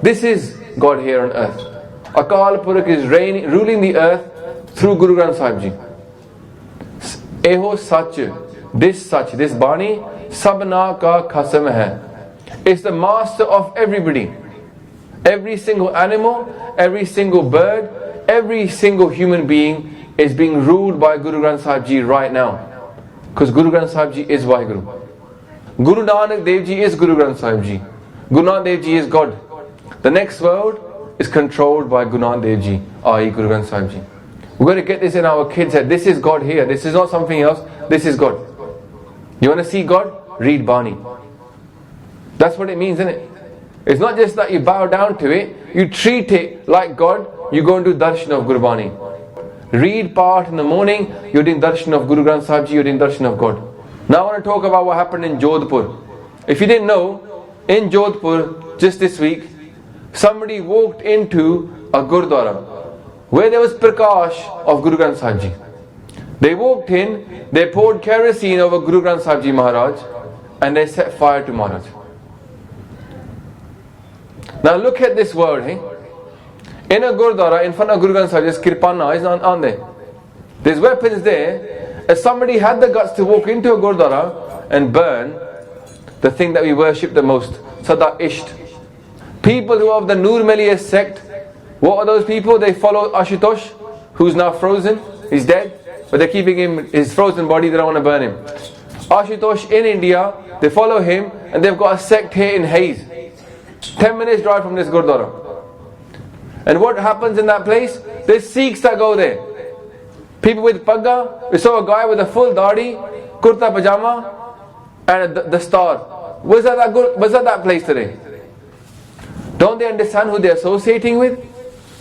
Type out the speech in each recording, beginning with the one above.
This is God here on earth. Akal Purakh is ruling the earth through Guru Granth Sahib Ji. Eho Sach, this Bani, Sabna Ka Khasam Hai. It's the master of everybody. Every single animal, every single bird, every single human being is being ruled by Guru Granth Sahib Ji right now. Because Guru Granth Sahib Ji is Vaheguru. Guru Nanak Dev Ji is Guru Granth Sahib Ji. Guru Nanak Dev Ji is God. The next world is controlled by Guru Nanak Dev Ji, i.e. Guru Granth Sahib Ji. We've got to get this in our kids' head. This is God here. This is not something else. This is God. You want to see God? Read Bani. That's what it means, isn't it? It's not just that you bow down to it. You treat it like God. You go and do darshan of Gurbani. Read part in the morning. You're doing darshan of Guru Granth Sahib Ji. You're doing darshan of God. Now I want to talk about what happened in Jodhpur. If you didn't know, in Jodhpur, just this week, somebody walked into a Gurdwara where there was prakash of Guru Granth Sahib Ji. They walked in, they poured kerosene over Guru Granth Sahib Ji Maharaj, and they set fire to Maharaj. Now look at this word, hey? In a Gurdwara, in front of Guru Granth Sahib Ji, there's kirpana, aren't there? There's weapons there. If somebody had the guts to walk into a Gurdwara and burn the thing that we worship the most, Sada Isht. People who are of the Nur Meliya sect, what are those people? They follow Ashutosh, who's now frozen, he's dead, but they're keeping him, his frozen body, they don't want to burn him. Ashutosh in India, they follow him, and they've got a sect here in Hayes. 10 minutes drive from this Gurdwara. And what happens in that place? There's Sikhs that go there. People with pagga. We saw a guy with a full dadi, kurta pajama, and the star. Was that that place today? Don't they understand who they're associating with?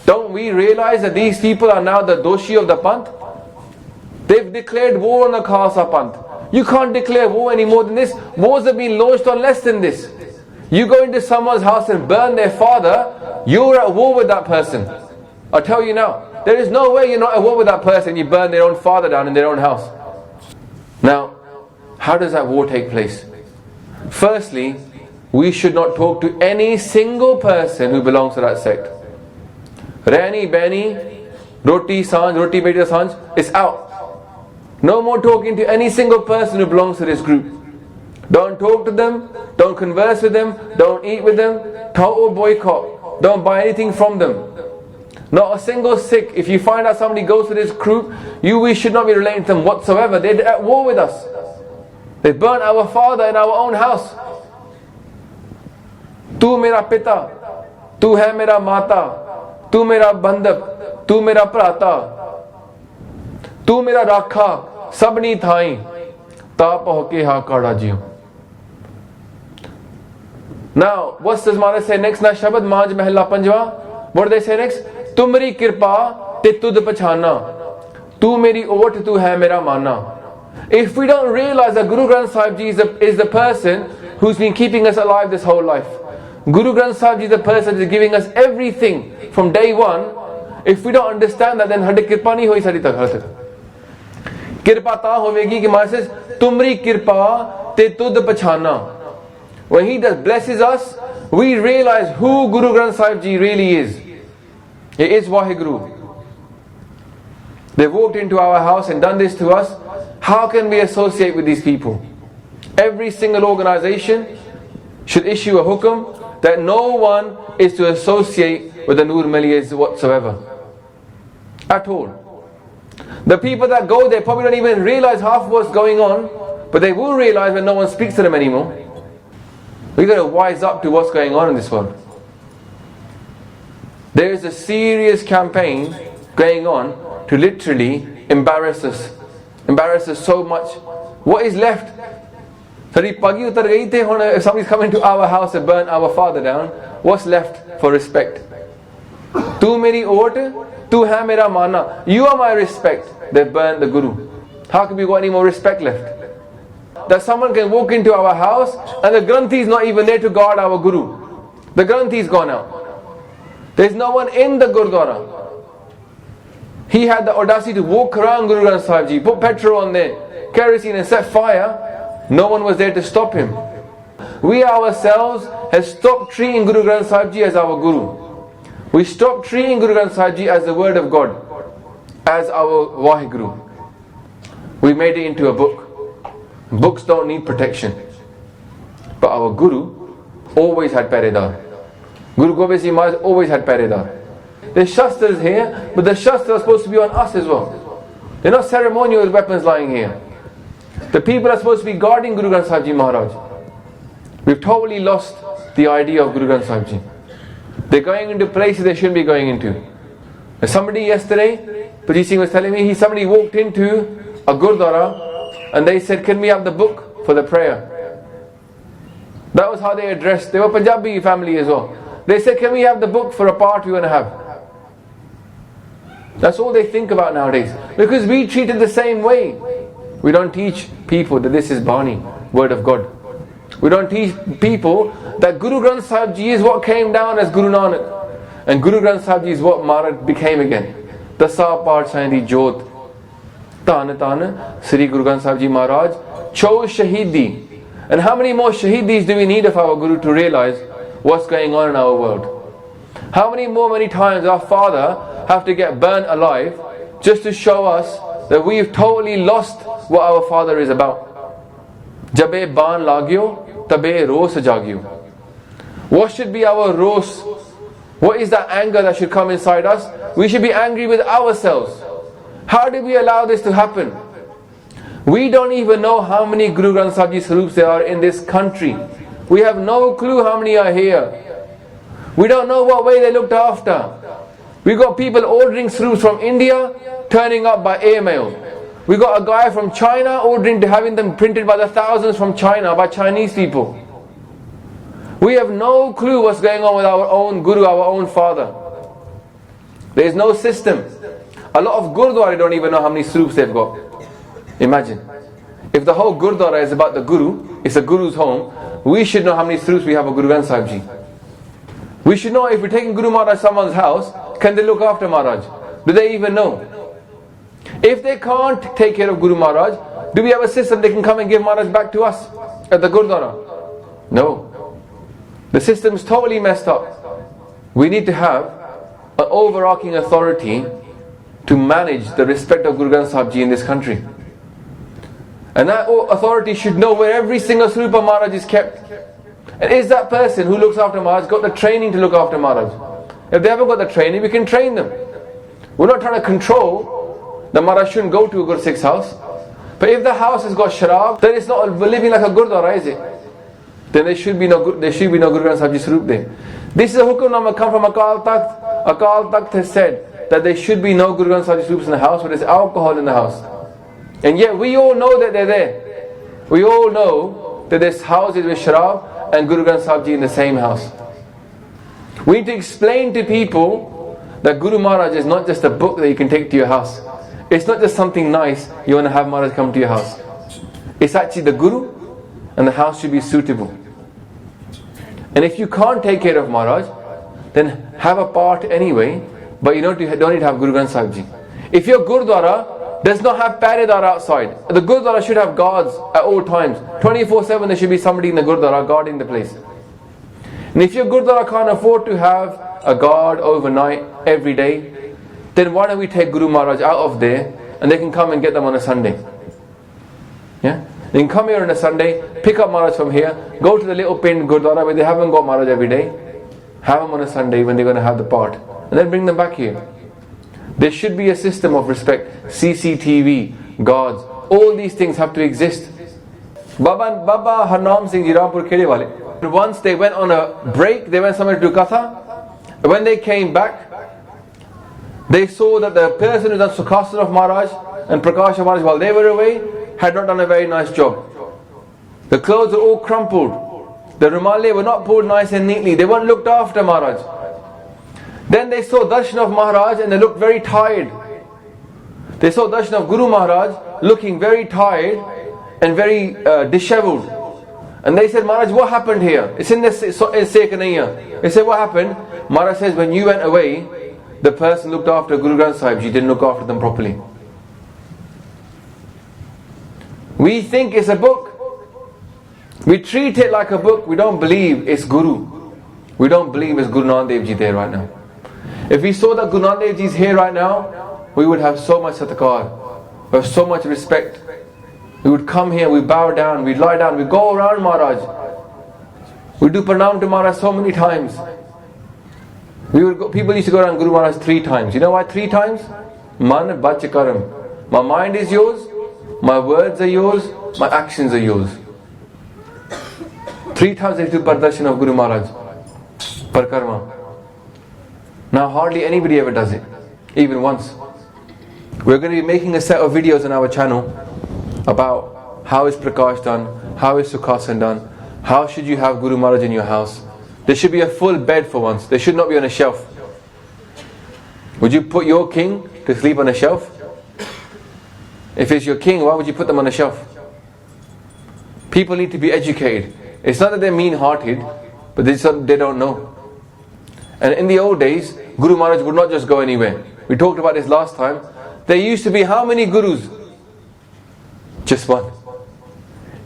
Don't we realize that these people are now the doshi of the Panth? They've declared war on the Khalsa Panth. You can't declare war any more than this. Wars have been launched on less than this. You go into someone's house and burn their father, you're at war with that person. I'll tell you now, there is no way you're not at war with that person. You burn their own father down in their own house. Now, how does that war take place? Firstly, we should not talk to any single person who belongs to that sect. Rani, Bani, Roti, Sanj, Roti, Beta, Sanj, it's out. No more talking to any single person who belongs to this group. Don't talk to them, don't converse with them, don't eat with them, total boycott. Don't buy anything from them. Not a single Sikh. If you find out somebody goes to this group, we should not be relating to them whatsoever. They're at war with us. They burnt our father in our own house. Tu mera pita, tu hai mera mata, tu mera bandhak, tu mera prata, tu mera rakha, sabni thai, tap hoke ha kada jiyo. Now, what does Maharaj say next? Na Shabad Manj Mahalla Panjwa. What do they say next? Tumri kirpa te tud pachana, tu meri ot tu hai mera mana. If we don't realize that Guru Granth Sahib Ji is the person who's been keeping us alive this whole life, Guru Granth Sahib Ji is the person who is giving us everything from day one. If we don't understand that, then hadi kirpa nahi hoi sadi tak. Kirpa ta hovegi ki Maharaj says, Tumri kirpa te tud pachana. When he blesses us, we realize who Guru Granth Sahib Ji really is. He is Vaheguru. They walked into our house and done this to us. How can we associate with these people? Every single organization should issue a hukum that no one is to associate with the Nur Maliyas whatsoever. At all. The people that go there probably don't even realize half what's going on, but they will realize when no one speaks to them anymore. We've got to wise up to what's going on in this world. There is a serious campaign going on to literally embarrass us. Embarrass us so much. What is left? If somebody's coming to our house and burn our father down, what's left for respect? Tu meri ot, tu hai mera mana. You are my respect. They burned the Guru. How can we got any more respect left? That someone can walk into our house and the Granthi is not even there to guard our Guru. The Granthi is gone out. There's no one in the Gurdwara. He had the audacity to walk around Guru Granth Sahib Ji, put petrol on there, kerosene and set fire. No one was there to stop him. We ourselves have stopped treating Guru Granth Sahib Ji as our Guru. We stopped treating Guru Granth Sahib Ji as the word of God, as our Waheguru. We made it into a book. Books don't need protection. But our Guru always had Paredar. Guru Gobind Singh Maharaj always had Paredar. There's Shastras here, but the Shastras are supposed to be on us as well. They're not ceremonial weapons lying here. The people are supposed to be guarding Guru Granth Sahib Ji Maharaj. We've totally lost the idea of Guru Granth Sahib Ji. They're going into places they shouldn't be going into. And somebody yesterday, Pajit Singh was telling me, somebody walked into a Gurdwara and they said, can we have the book for the prayer? That was how they addressed. They were Punjabi family as well. They said, can we have the book for a part we want to have? That's all they think about nowadays. Because we treat it the same way. We don't teach people that this is Bani, word of God. We don't teach people that Guru Granth Sahib Ji is what came down as Guru Nanak. And Guru Granth Sahib Ji is what Maharaj became again. Dasa Paatshaahiyan di Jot. Tarn Taran, Sri Guru Granth Sahib Ji Maharaj chose Shahidi. And how many more Shahidis do we need of our Guru to realize what's going on in our world? How many times our father have to get burnt alive just to show us that we've totally lost what our father is about? Jabe ban lagyo, tabe ros jagyo. What should be our ros? What is that anger that should come inside us? We should be angry with ourselves. How did we allow this to happen? We don't even know how many Guru Granth Sahib Ji Swarups there are in this country. We have no clue how many are here. We don't know what way they looked after. We got people ordering Swarups from India, turning up by airmail. We got a guy from China ordering to having them printed by the thousands from China, by Chinese people. We have no clue what's going on with our own Guru, our own father. There is no system. A lot of Gurdwara don't even know how many Swarups they've got. Imagine. If the whole Gurdwara is about the Guru, it's a Guru's home, we should know how many Swarups we have of Guru Granth Sahib Ji. We should know if we're taking Guru Maharaj to someone's house, can they look after Maharaj? Do they even know? If they can't take care of Guru Maharaj, do we have a system they can come and give Maharaj back to us at the Gurdwara? No. The system is totally messed up. We need to have an overarching authority to manage the respect of Guru Granth Sahib Ji in this country. And that authority should know where every single Swarup of Maharaj is kept. And is that person who looks after Maharaj got the training to look after Maharaj? If they haven't got the training, we can train them. We're not trying to control that Maharaj shouldn't go to a Guru Sikh's house. But if the house has got sharab, then it's not living like a Gurdwara, is it? Then there should be no Guru Granth Sahib Ji Swarup there. This is a hukamnama come from Akal Takht. Akal Takht has said that there should be no Guru Granth Sahib Ji Swarups in the house, but there's alcohol in the house. And yet we all know that they're there. We all know that there's houses with sharab and Guru Granth Sahib Ji in the same house. We need to explain to people that Guru Maharaj is not just a book that you can take to your house. It's not just something nice you want to have Maharaj come to your house. It's actually the Guru, and the house should be suitable. And if you can't take care of Maharaj, then have a part anyway, but you don't need to have Guru Granth Sahib Ji. If your Gurdwara does not have Paredar outside, the Gurdwara should have guards at all times. 24/7 there should be somebody in the Gurdwara guarding the place. And if your Gurdwara can't afford to have a guard overnight every day, then why don't we take Guru Maharaj out of there and they can come and get them on a Sunday? Yeah? They can come here on a Sunday, pick up Maharaj from here, go to the little pinned Gurdwara where they haven't got Maharaj every day, have them on a Sunday when they're going to have the part, and then bring them back here. There should be a system of respect. CCTV, guards, all these things have to exist. Baba Harnam Singh Ji Rampur Khede Wale. Once they went on a break, they went somewhere to do Katha. When they came back, they saw that the person who done Sukhasana of Maharaj and Prakash of Maharaj while they were away had not done a very nice job. The clothes were all crumpled. The rumale were not pulled nice and neatly. They weren't looked after Maharaj. Then they saw darshan of Maharaj and they looked very tired. They saw darshan of Guru Maharaj looking very tired and very dishevelled. And they said, Maharaj, what happened here? It's in this Sekhanaiya. They said, what happened? Maharaj says, when you went away, the person looked after Guru Granth Sahib Ji didn't look after them properly. We think it's a book. We treat it like a book. We don't believe it's Guru. We don't believe it's Guru Nanak Dev Ji there right now. If we saw that Guru Nanak Dev Ji is here right now, we would have so much satkar, we have so much respect. We would come here, we bow down, we lie down, we go around Maharaj. We do pranam to Maharaj so many times. People used to go around Guru Maharaj 3 times. You know why 3 times? Man bach karam. My mind is yours, my words are yours, my actions are yours. 3 times they do pardarshan of Guru Maharaj. Parkarma. Now hardly anybody ever does it. Even once. We're going to be making a set of videos on our channel about how is Prakash done, how is Sukhasan done, how should you have Guru Maharaj in your house. There should be a full bed for once. They should not be on a shelf. Would you put your king to sleep on a shelf? If it's your king, why would you put them on a shelf? People need to be educated. It's not that they're mean-hearted, but they don't know. And in the old days, Guru Maharaj would not just go anywhere. We talked about this last time. There used to be how many gurus? Just one.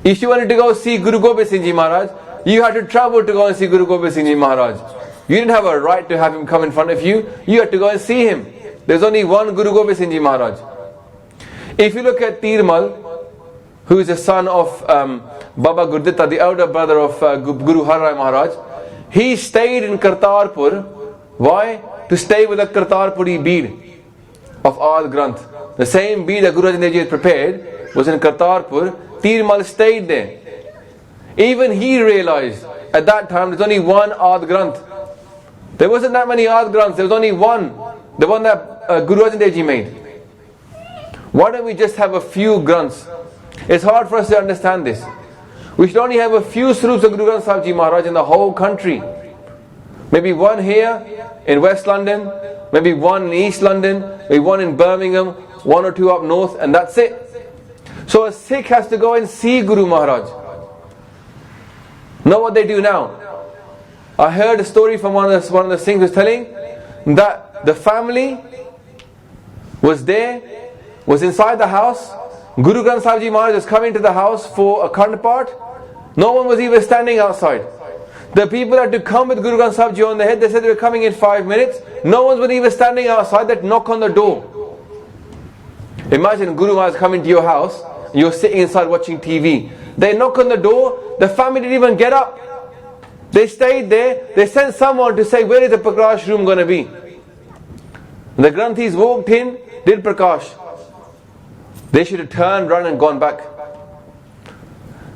If you wanted to go see Guru Gobind Singh Ji Maharaj, you had to travel to go and see Guru Gobind Singh Ji Maharaj. You didn't have a right to have him come in front of you. You had to go and see him. There's only one Guru Gobind Singh Ji Maharaj. If you look at Tirmal, who is the son of Baba Gurditta, the elder brother of Guru Har Rai Maharaj, he stayed in Kartarpur. Why? To stay with the Kartarpuri bead of Ad Granth. The same bead that Guru Arjan Dev Ji had prepared was in Kartarpur. Tirmal stayed there. Even he realized at that time there's only one Ad Granth. There wasn't that many Ad Granths, there was only one. The one that Guru Arjan Dev Ji made. Why don't we just have a few Granths? It's hard for us to understand this. We should only have a few Swarups of Guru Granth Sahib Ji Maharaj in the whole country. Maybe one here in West London, maybe one in East London, maybe one in Birmingham, 1 or 2 up north, and that's it. So a Sikh has to go and see Guru Maharaj. Know what they do now? I heard a story from one of the Singhs was telling that the family was there, was inside the house. Guru Granth Sahib Ji Maharaj was coming to the house for a Khand Path. No one was even standing outside. The people had to come with Guru Granth Sahib Ji on the head. They said they were coming in 5 minutes. No one was even standing outside. They'd knock on the door. Imagine Guru Maharaj coming to your house. You're sitting inside watching TV. They knock on the door. The family didn't even get up. They stayed there. They sent someone to say, where is the Prakash room going to be? The Granthis walked in, did Prakash. They should have turned, run and gone back.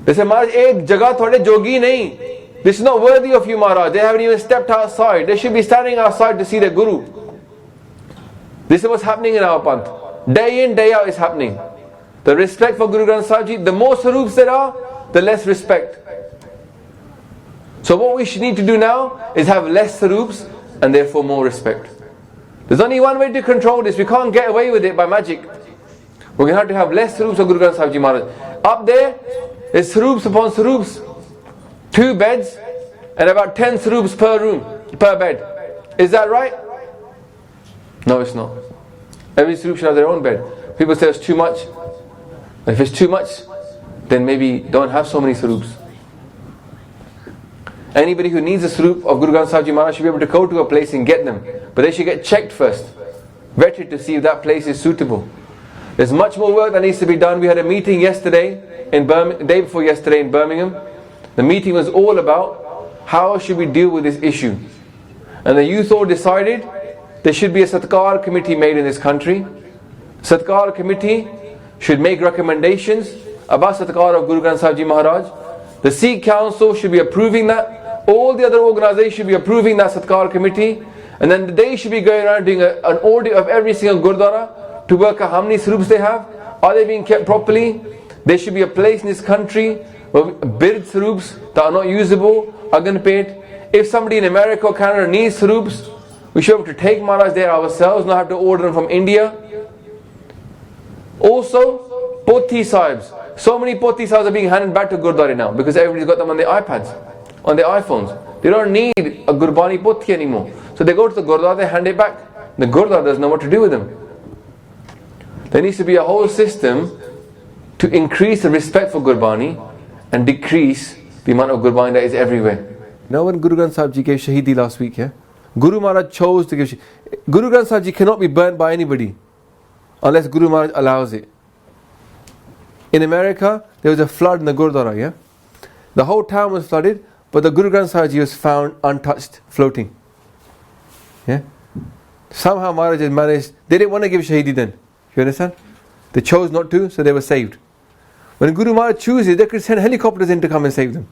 They said, Maharaj, ek jagah thode jogi nahi. This is not worthy of you, Maharaj. They haven't even stepped outside. They should be standing outside to see the Guru. This is what's happening in our Panth. Day in, day out is happening. The respect for Guru Granth Sahib Ji, the more Swarups there are, the less respect. So what we should need to do now is have less Swarups and therefore more respect. There's only one way to control this. We can't get away with it by magic. We're going to have less Swarups of Guru Granth Sahib Ji Maharaj. Up there is Swarups upon Swarups. 2 beds and about 10 Swarups per room, per bed. Is that right? No, it's not. Every Swarup should have their own bed. People say it's too much. If it's too much, then maybe don't have so many Swarups. Anybody who needs a Swarup of Guru Granth Sahib Ji Maharaj should be able to go to a place and get them. But they should get checked first. Vetted to see if that place is suitable. There's much more work that needs to be done. We had a meeting yesterday in Birmingham, day before yesterday in Birmingham. The meeting was all about how should we deal with this issue. And the youth all decided there should be a Satkar committee made in this country. Satkar committee should make recommendations about Satkar of Guru Granth Sahib Ji Maharaj. The Sikh Council should be approving that. All the other organizations should be approving that Satkar committee. And then they should be going around doing an audit of every single Gurdwara to work out how many Swarups they have. Are they being kept properly? There should be a place in this country where bird Swarups that are not usable are going to pay it. If somebody in America or Canada needs Swarups, we should be able to take Maharaj there ourselves, not have to order them from India. Also, Pothi Sahibs. So many Pothi Sahibs are being handed back to Gurdwara now because everybody's got them on their iPads, on their iPhones. They don't need a Gurbani Pothi anymore. So they go to the Gurdwara, they hand it back. the Gurdwara doesn't know what to do with them. There needs to be a whole system to increase the respect for Gurbani and decrease the amount of Gurbani that is everywhere. You know when Guru Granth Sahib Ji gave Shahidi last week, yeah? Guru Maharaj chose to give Guru Granth Sahib Ji cannot be burnt by anybody unless Guru Maharaj allows it. In America, there was a flood in the Gurdwara, yeah? The whole town was flooded, but the Guru Granth Sahib Ji was found untouched, floating. Yeah? Somehow Maharaj had managed, they didn't want to give Shahidi then. You understand? They chose not to, so they were saved. When Guru Maharaj chooses, they could send helicopters in to come and save them.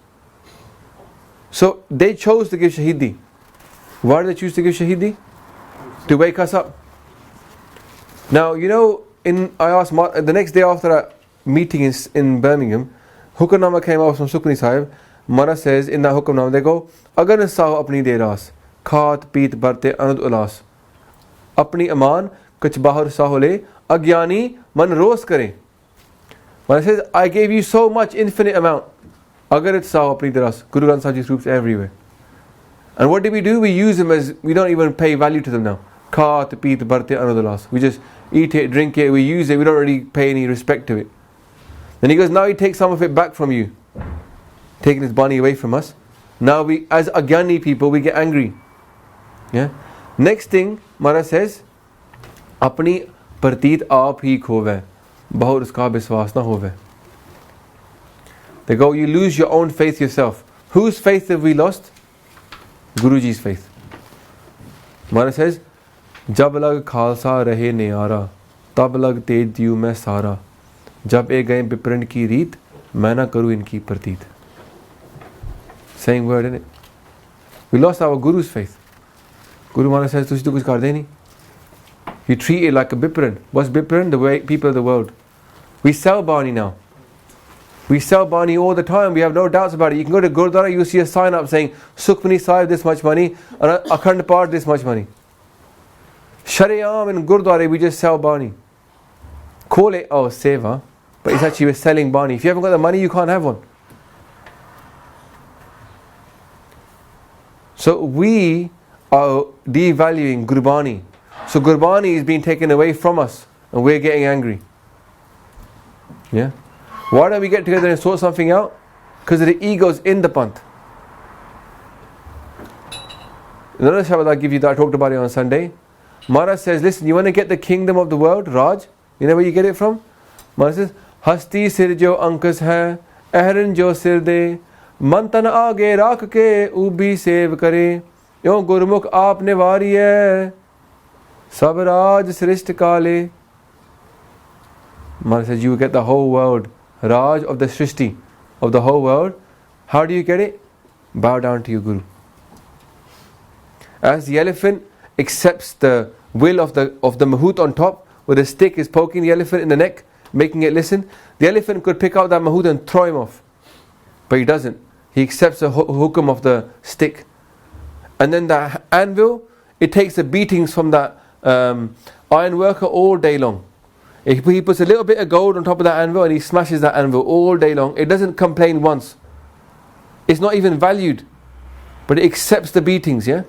So they chose to give Shahidi. Why did they choose to give Shahidi? To wake us up. Now, you know, I asked the next day after a meeting in Birmingham, Hukamnama came out from Sukhmani Sahib. Maharaj says in that Hukamnama, they go, Agar saho apni de ras, khat peet barte anud ulas. Apni aman, kach bahar saho le, agyani man ros kare. Maharaj says, I gave you so much, infinite amount. Agar saho apni de ras. Guru Granth Sahib Ji's groups everywhere. And what do? We use them as, we don't even pay value to them now. Khat peet barte anud ulas. We just eat it, drink it, we use it, we don't really pay any respect to it. Then he goes, now he takes some of it back from you, taking his bani away from us. Now we, as agyani people, we get angry. Yeah. Next thing, Maharaj says, apni prateet aap hi khove, bahut uska biswas na hove. They go, you lose your own faith yourself. Whose faith have we lost? Guruji's faith. Maharaj says, jab lag khalsa rahe niyara, tab lag tej diyu main sara. जब ए गए विपरण की रीत मैं ना करूँ इनकी प्रतीत. Same word, isn't it? We lost our Guru's faith. Guru Maharaj says, तुझे तो कुछ कर दे नहीं. You treat it like a Bipran. What's Bipran? The way people of the world. We sell Bani now. We sell Bani all the time. We have no doubts about it. You can go to Gurdwara, you see a sign up saying Sukhmani Sahib this much money and Akhand Path this much money. Sharyam in Gurdwara we just sell Bani. Call it seva, but it's actually we're selling Bani. If you haven't got the money, you can't have one. So we are devaluing Gurbani. So Gurbani is being taken away from us and we're getting angry. Yeah? Why don't we get together and sort something out? Because of the egos in the Panth. Another Shabad I'll give you that I talked about it on Sunday. Maharaj says, listen, you want to get the kingdom of the world, Raj? You know where you get it from? Maharaj says, Hasti sir jo ankas hai, ehran jo sir de, mantan aage rakh ke ubi sev kare, yon gurmukh aapne vari hai, sab raj srisht kale. Maharaj says, you get the whole world, Raj of the Srishti, of the whole world. How do you get it? Bow down to your Guru. As the elephant accepts the will of the mahout on top, where the stick is poking the elephant in the neck, making it listen, the elephant could pick out that mahout and throw him off. But he doesn't. He accepts the hukum of the stick. And then the anvil, it takes the beatings from that iron worker all day long. He puts a little bit of gold on top of that anvil and he smashes that anvil all day long. It doesn't complain once. It's not even valued. But it accepts the beatings, yeah?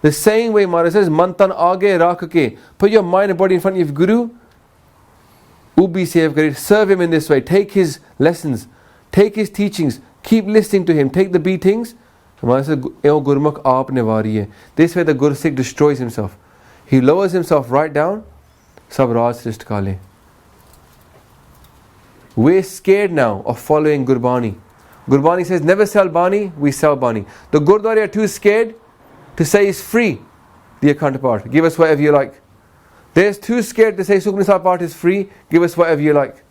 The same way Maharaj says, Mantan aage rakh ke. Put your mind and body in front of your Guru. Ubi sev kare. Serve him in this way. Take his lessons. Take his teachings. Keep listening to him. Take the beatings. Maharaj says, Eo Gurmukh aapne vari hai. This way the Guru Sikh destroys himself. He lowers himself right down. Sab raj srisht kale. We're scared now of following Gurbani. Gurbani says, never sell Bani, we sell Bani. The Gurdwara are too scared to say it's free, the Akhand Path. Give us whatever you like. They're too scared to say Sukhmani Sahib Path is free, give us whatever you like.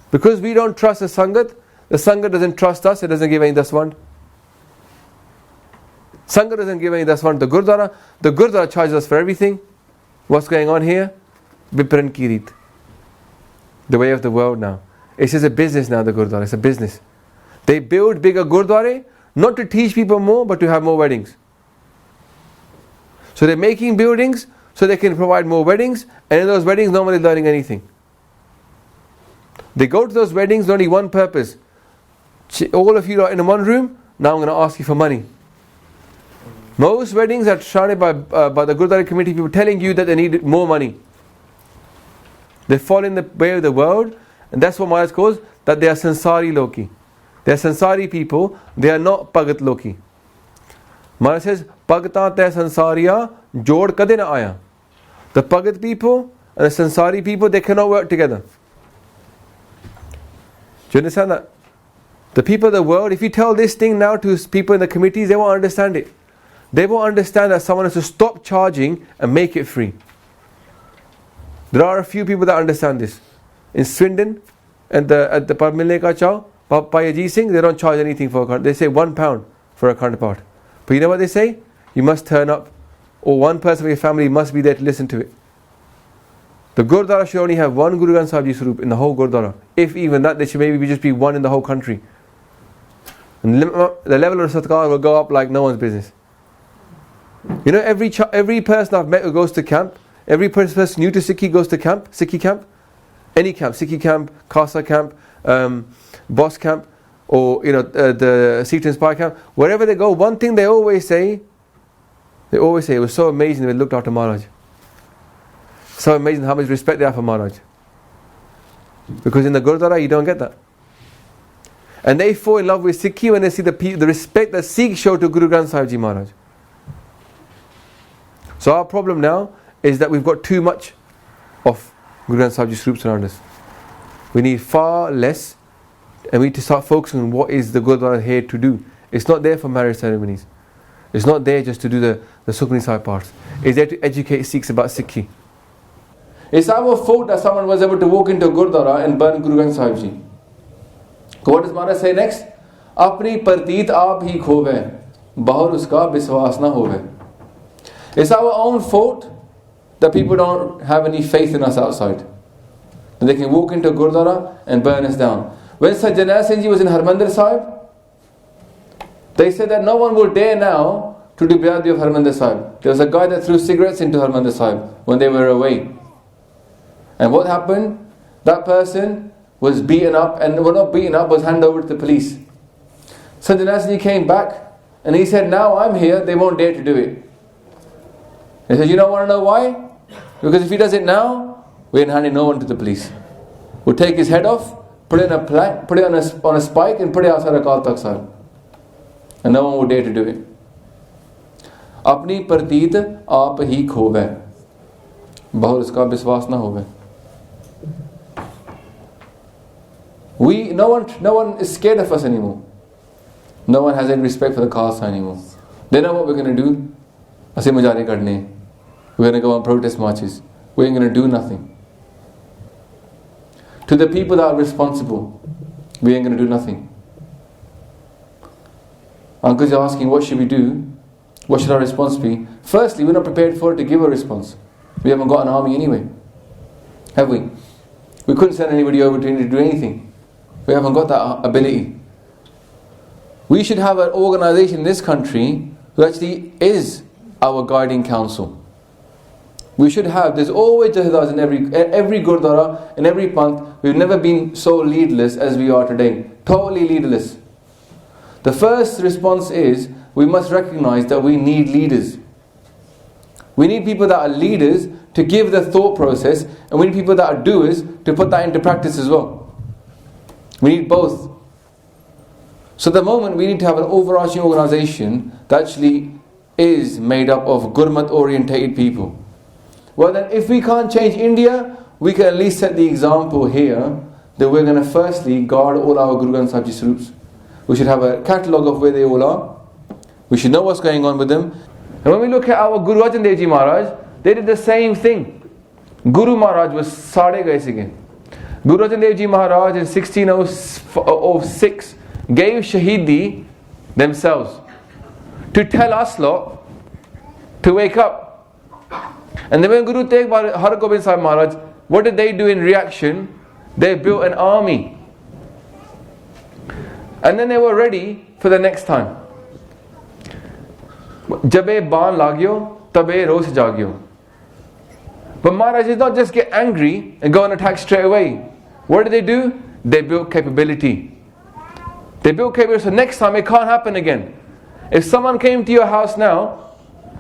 Because we don't trust the Sangat doesn't trust us, it doesn't give any daswand. Sangat doesn't give any daswand to the Gurdwara charges us for everything. What's going on here? Bipran Kirit. The way of the world now. It's just a business now, the Gurdwara. It's a business. They build bigger Gurdwara, not to teach people more, but to have more weddings. So they're making buildings so they can provide more weddings, and in those weddings, nobody's learning anything. They go to those weddings with only one purpose. All of you are in one room, now I'm going to ask you for money. Most weddings are started by the Gurdwara committee people telling you that they need more money. They fall in the way of the world, and that's what Maharaj calls that they are Sansari Loki. They are Sansari people, they are not Pagat Loki. Maharaj says, Pagata te Sansariya jod kade na aya. The Pagat people and the Sansari people, they cannot work together. Do you understand that? The people of the world, if you tell this thing now to people in the committees, they won't understand it. They won't understand that someone has to stop charging and make it free. There are a few people that understand this. In Swindon, at the Parmilne Ka Chow, Payaji Singh, they don't charge anything for a counterpart. They say £1 for a counterpart. But you know what they say? You must turn up, or one person of your family must be there to listen to it. The Gurdwara should only have one Guru Granth Sahib Ji Swarup in the whole Gurdwara. If even that, there should maybe just be one in the whole country. And the level of satkar will go up like no one's business. You know, every person I've met who goes to camp, every person new to Sikhi goes to camp, Sikhi camp, any camp, Sikhi camp, Khasa camp, Boss camp, or the Sikh to Inspire camp, wherever they go, one thing they always say, it was so amazing they looked after Maharaj. So amazing how much respect they have for Maharaj. Because in the Gurdwara you don't get that. And they fall in love with Sikhi when they see the respect that Sikhs show to Guru Granth Sahib Ji Maharaj. So our problem now is that we've got too much of Guru Granth Sahib Ji Swarups around us. We need far less, and we need to start focusing on what is the Gurdwara here to do. It's not there for marriage ceremonies. It's not there just to do the Sukhmani Sahib parts. It's there to educate Sikhs about Sikhi. It's our fault that someone was able to walk into a Gurdwara and burn Guru Granth Sahib Ji. What does Maharaj say next? Apni parteet aap hi khove, bahur uska viswas na hove. It's our own fault that people don't have any faith in us outside. That they can walk into a Gurdwara and burn us down. When Sajjana Singh Ji was in Harmandir Sahib, they said that no one will dare now to do Beadbi of Harmandir Sahib. There was a guy that threw cigarettes into Harmandir Sahib when they were away. And what happened? That person was beaten up, and well, not beaten up, was handed over to the police. Sajjana Singh Ji came back and he said, now I'm here, they won't dare to do it. He said, you don't want to know why? Because if he does it now, we ain't handing no one to the police. We'll take his head off, put it in a plank, put it on a spike, and put it outside Akal Takht Sahib. And no one will dare to do it. Apni parteet aap hi khove, bahur uska viswas na hove. No one is scared of us anymore. No one has any respect for the caste anymore. They know what we're going to do. Assi mujare kadne. We're going to go on protest marches. We ain't going to do nothing. To the people that are responsible, we ain't going to do nothing. Uncles are asking, what should we do? What should our response be? Firstly, we're not prepared for it to give a response. We haven't got an army anyway. Have we? We couldn't send anybody over to India to do anything. We haven't got that ability. We should have an organization in this country who actually is our guiding council. We should have, there's always Jahidars in every Gurdwara, in every Panth. We've never been so leaderless as we are today. Totally leaderless. The first response is, we must recognize that we need leaders. We need people that are leaders to give the thought process, and we need people that are doers to put that into practice as well. We need both. So at the moment we need to have an overarching organization that actually is made up of Gurmat orientated people. Well then, if we can't change India, we can at least set the example here that we're going to firstly guard all our Guru Granth Sahib Ji Swarups. We should have a catalogue of where they all are. We should know what's going on with them. And when we look at our Guru Arjan Dev Ji Maharaj, they did the same thing. Guru Maharaj was Sade Gaye Sige. Guru Arjan Dev Ji Maharaj in 1606 gave Shahidi themselves to tell us lot to wake up. And then when Guru Tegh Har Gobind Sahib Maharaj, what did they do in reaction? They built an army. And then they were ready for the next time. Jabe baan lagyo, tabe ros jagyo. But Maharaj did not just get angry and go and attack straight away. What did they do? They built capability. They built capability so next time it can't happen again. If someone came to your house now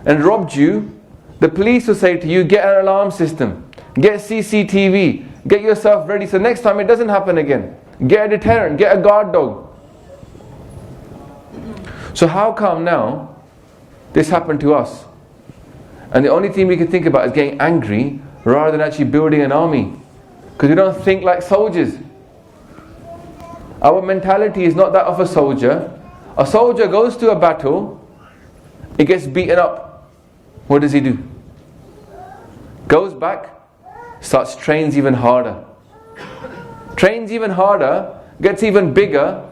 and robbed you, the police will say to you, get an alarm system, get CCTV, get yourself ready so next time it doesn't happen again. Get a deterrent, get a guard dog. So how come now this happened to us? And the only thing we can think about is getting angry rather than actually building an army. Because we don't think like soldiers. Our mentality is not that of a soldier. A soldier goes to a battle, he gets beaten up. What does he do? Goes back, starts trains even harder. Trains even harder, gets even bigger,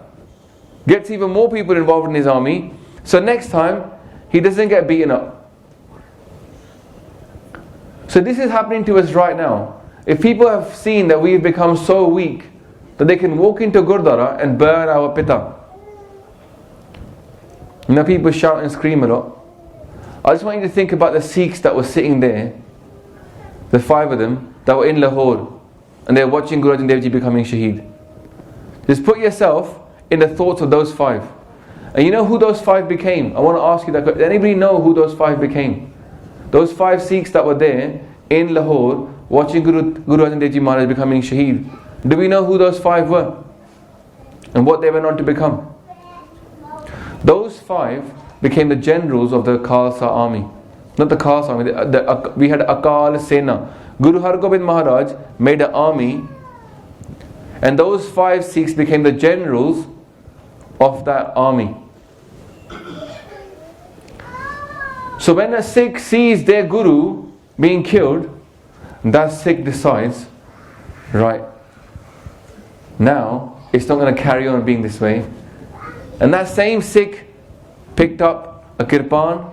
gets even more people involved in his army. So next time, he doesn't get beaten up. So this is happening to us right now. If people have seen that we've become so weak that they can walk into Gurdwara and burn our pita. You know, people shout and scream a lot. I just want you to think about the Sikhs that were sitting there, the 5 of them, that were in Lahore, and they're watching Guru Nanak Dev becoming Shaheed. Just put yourself in the thoughts of those 5. And you know who those 5 became? I want to ask you that question. Does anybody know who those 5 became? Those 5 Sikhs that were there in Lahore watching Guru Nanak Dev Maharaj becoming Shaheed. Do we know who those 5 were? And what they went on to become? Those 5 became the generals of the Khalsa army. Not the Khalsa army, we had Akal Sena. Guru Har Gobind Maharaj made an army, and those 5 Sikhs became the generals of that army. So when a Sikh sees their Guru being killed, that Sikh decides, right, now it's not going to carry on being this way. And that same Sikh picked up a kirpan.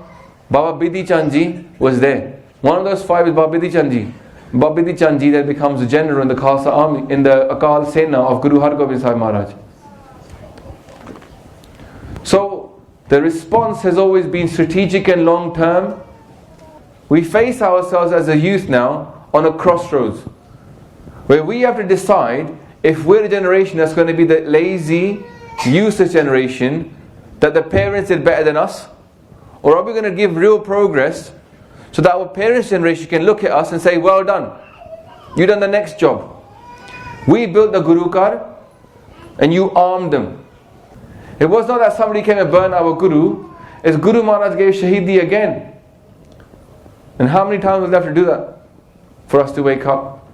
Baba Bidhi Chandji was there. One of those 5 is Baba Bidhi Chandji. Baba Bidhi Chandji then becomes a general in the Khalsa army, in the Akal Sena of Guru Har Gobind Sahib Maharaj. So the response has always been strategic and long term. We face ourselves as a youth now on a crossroads, where we have to decide if we're a generation that's going to be the lazy, useless generation, that the parents did better than us, or are we going to give real progress so that our parents' generation can look at us and say, well done, you done the next job. We built the Gurukar and you armed them. It was not that somebody came and burned our Guru, it's Guru Maharaj gave Shahidi again. And how many times we'll have to do that for us to wake up?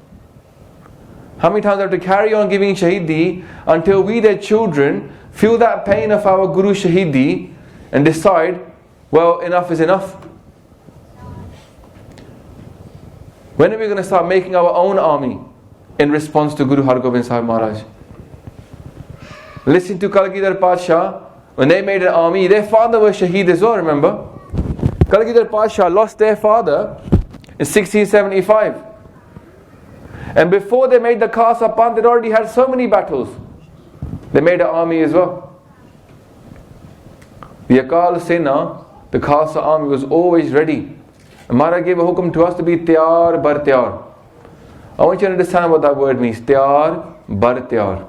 How many times we have to carry on giving Shahidi until we, their children, feel that pain of our Guru Shahidi and decide, well, enough is enough. When are we going to start making our own army in response to Guru Har Gobind Sahib Maharaj? Listen to Kalgidhar Pasha, when they made an army, their father was Shaheed as well, remember? Kalgidhar Pasha lost their father in 1675. And before they made the Khalsa Panth, they'd already had so many battles. They made an army as well. The Akal Sena, the Khalsa army, was always ready. And Maharaj gave a hukum to us to be Tyar Bar Tyar. I want you to understand what that word means. Tyar Bar Tyar.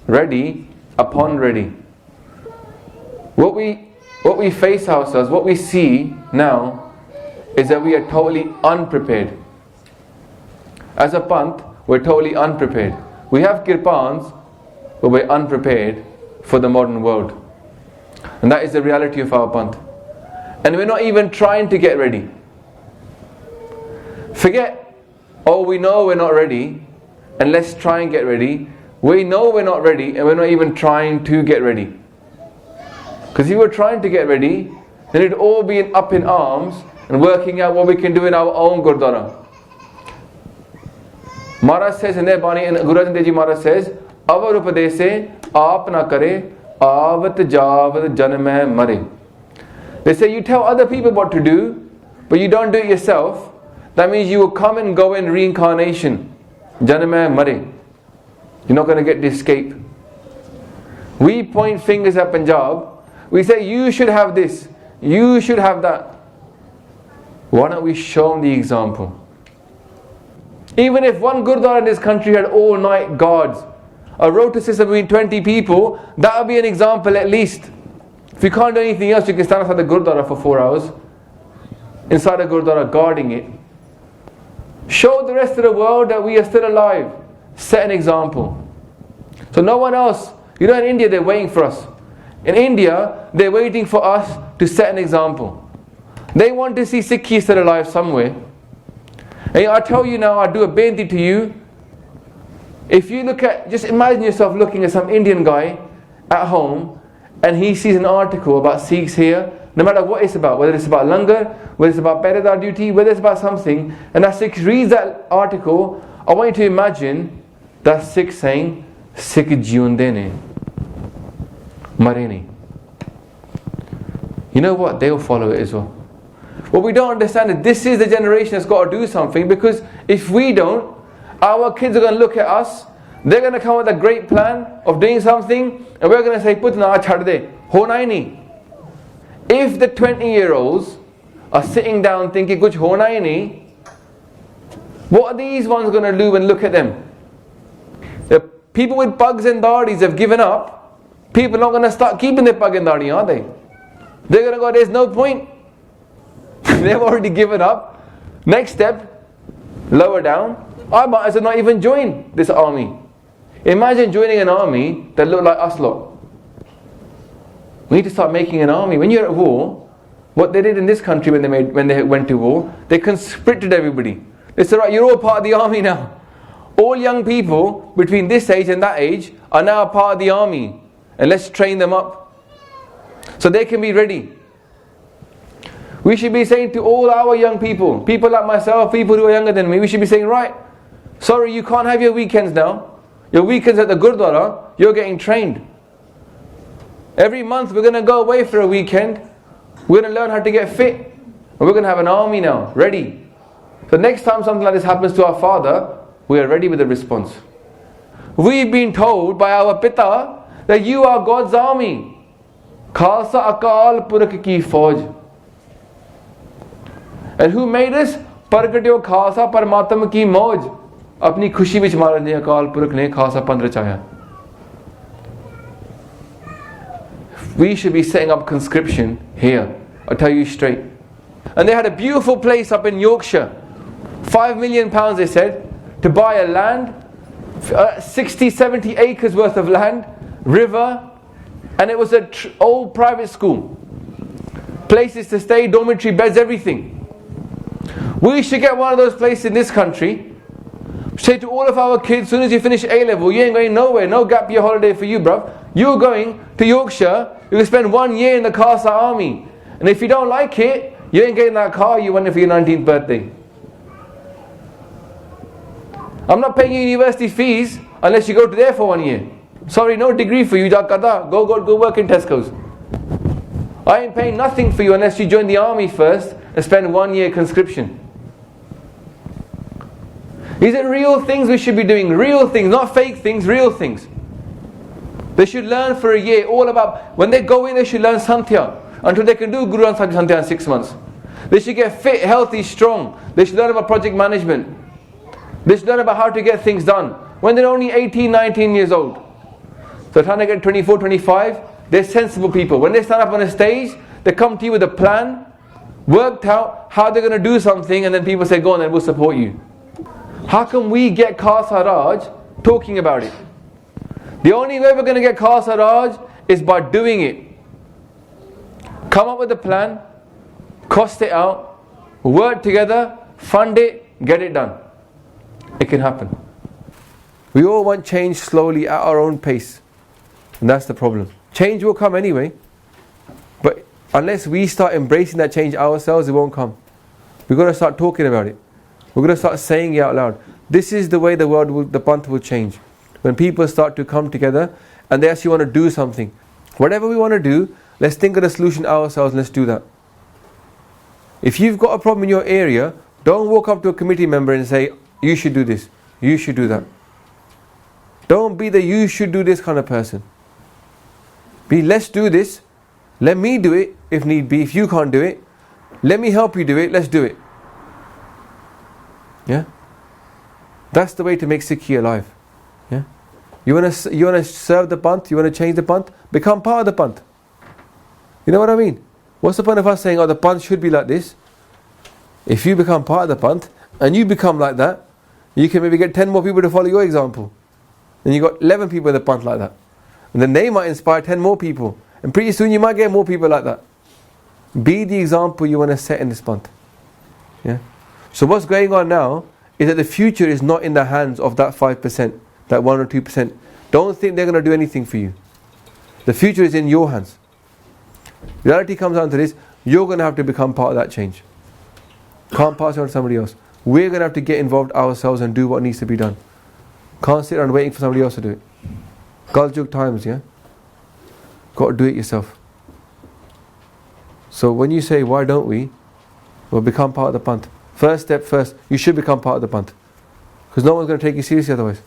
Ready upon ready. What we face ourselves, what we see now, is that we are totally unprepared. As a Panth, we're totally unprepared. We have kirpans, but we're unprepared for the modern world. And that is the reality of our Panth. And we're not even trying to get ready. Forget, oh, we know we're not ready, and let's try and get ready. We know we're not ready, and we're not even trying to get ready. Because if we were trying to get ready, then it'd all be up in arms and working out what we can do in our own Gurdwara. Maharaj says in their Bani, and Guru Nanak Dev Maharaj says, Avar upadese aap na kare, avat javad janme mare. They say you tell other people what to do, but you don't do it yourself. That means you will come and go in reincarnation. Janme mare. You're not going to get the escape. We point fingers at Punjab. We say, you should have this, you should have that. Why don't we show them the example? Even if one Gurdwara in this country had all-night guards, a rota system between 20 people, that would be an example at least. If you can't do anything else, you can stand outside the Gurdwara for 4 hours. inside a Gurdwara guarding it. Show the rest of the world that we are still alive. Set an example. So no one else, in India they're waiting for us. In India, they're waiting for us to set an example. They want to see Sikhs still alive somewhere. And I tell you now, I do a benti to you. If you look at, just imagine yourself looking at some Indian guy at home and he sees an article about Sikhs here, no matter what it's about, whether it's about langar, whether it's about Peredar duty, whether it's about something, and that Sikh reads that article, I want you to imagine that Sikh saying, Sikh jiunde ne, mare nahi. You know what? They'll follow it as well. What we don't understand is this is the generation that's got to do something, because if we don't, our kids are going to look at us, they're going to come with a great plan of doing something, and we're going to say, Putna chhad de, hona hi nahi. If the 20-year-olds are sitting down thinking, kuch hona hi nahi, what are these ones going to do when look at them? The people with pugs and dadis have given up. People are not going to start keeping their pug and dadi, are they? They're going to go, there's no point. They've already given up. Next step, lower down. I might as well not even join this army. Imagine joining an army that looked like us lot. We need to start making an army. When you're at war, what they did in this country when they went to war, they conscripted everybody. They said, right, you're all part of the army now. All young people between this age and that age are now a part of the army. And let's train them up so they can be ready. We should be saying to all our young people, people like myself, people who are younger than me, we should be saying, right, sorry, you can't have your weekends now. Your weekends at the Gurdwara, you're getting trained. Every month we're going to go away for a weekend. We're going to learn how to get fit. And we're going to have an army now, ready. So next time something like this happens to our father, we are ready with a response. We've been told by our Pita that you are God's army. Khalsa Akal Purakh ki Fauj. And who made us? Pargatyo Khalsa Parmatam ki Mauj. Apni khushi vich Maharaj ne Akal Purakh ne Khalsa Panth rachaya. We should be setting up conscription here. I'll tell you straight. And they had a beautiful place up in Yorkshire. £5 million they said to buy a land, 60, 70 acres worth of land, river, and it was an old private school. Places to stay, dormitory beds, everything. We should get one of those places in this country. Say to all of our kids, as soon as you finish A-level, you ain't going nowhere, no gap year holiday for you, bruv. You're going to Yorkshire, you can spend 1 year in the Khalsa army. And if you don't like it, you ain't getting that car you wanted for your 19th birthday. I'm not paying you university fees unless you go to there for 1 year. Sorry, no degree for you, go work in Tesco's. I ain't paying nothing for you unless you join the army first and spend 1 year conscription. These are real things we should be doing, real things, not fake things, real things. They should learn for a year all about, when they go in they should learn Santhya until they can do Guru Granth Santhya in 6 months. They should get fit, healthy, strong. They should learn about project management. They should learn about how to get things done when they're only 18, 19 years old. So trying to get 24, 25, they're sensible people. When they stand up on a stage, they come to you with a plan, worked out how they're going to do something, and then people say, go on then, we'll support you. How can we get Khalsa Raj talking about it? The only way we're going to get Khalsa Raj is by doing it. Come up with a plan, cost it out, work together, fund it, get it done. It can happen. We all want change slowly at our own pace. And that's the problem. Change will come anyway. But unless we start embracing that change ourselves, it won't come. We've got to start talking about it. We're going to start saying it out loud. This is the way the world will, the Panth will change. When people start to come together and they actually want to do something. Whatever we want to do, let's think of the solution ourselves and let's do that. If you've got a problem in your area, don't walk up to a committee member and say, you should do this, you should do that. Don't be the you should do this kind of person. Be let's do this, let me do it if need be. If you can't do it, let me help you do it, let's do it. Yeah? That's the way to make Sikhi alive. Yeah? You want to serve the Panth, you want to change the Panth, become part of the Panth. You know what I mean? What's the point of us saying, oh, the Panth should be like this? If you become part of the Panth, and you become like that, you can maybe get 10 more people to follow your example. And you got 11 people in the Panth like that. And then they might inspire 10 more people. And pretty soon you might get more people like that. Be the example you want to set in this Panth. Yeah? So what's going on now is that the future is not in the hands of that 5%, that 1 or 2%. Don't think they're going to do anything for you. The future is in your hands. Reality comes down to this: you're going to have to become part of that change. Can't pass it on to somebody else. We're going to have to get involved ourselves and do what needs to be done. Can't sit around waiting for somebody else to do it. Kaljug times, yeah? Got to do it yourself. So when you say, why don't we? Well, become part of the Panth. First step first, you should become part of the Panth. Because no one's going to take you seriously otherwise.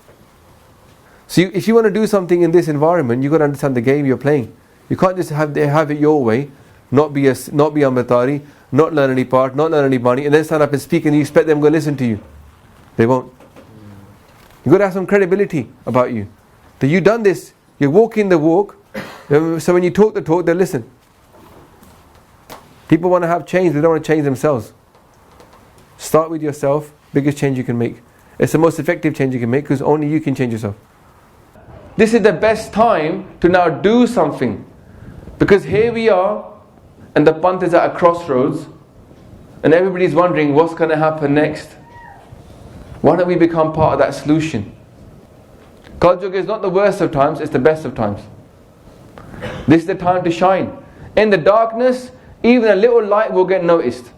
So if you want to do something in this environment, you've got to understand the game you're playing. You can't just have it your way, not be Amritari, not learn any part, not learn any money, and then stand up and speak and you expect them to go listen to you. They won't. You've got to have some credibility about you. That you've done this, you're walking the walk, so when you talk the talk, they'll listen. People want to have change, they don't want to change themselves. Start with yourself, biggest change you can make. It's the most effective change you can make because only you can change yourself. This is the best time to now do something. Because here we are, and the Panth is at a crossroads, and everybody's wondering what's going to happen next. Why don't we become part of that solution? Kaljug is not the worst of times, it's the best of times. This is the time to shine. In the darkness, even a little light will get noticed.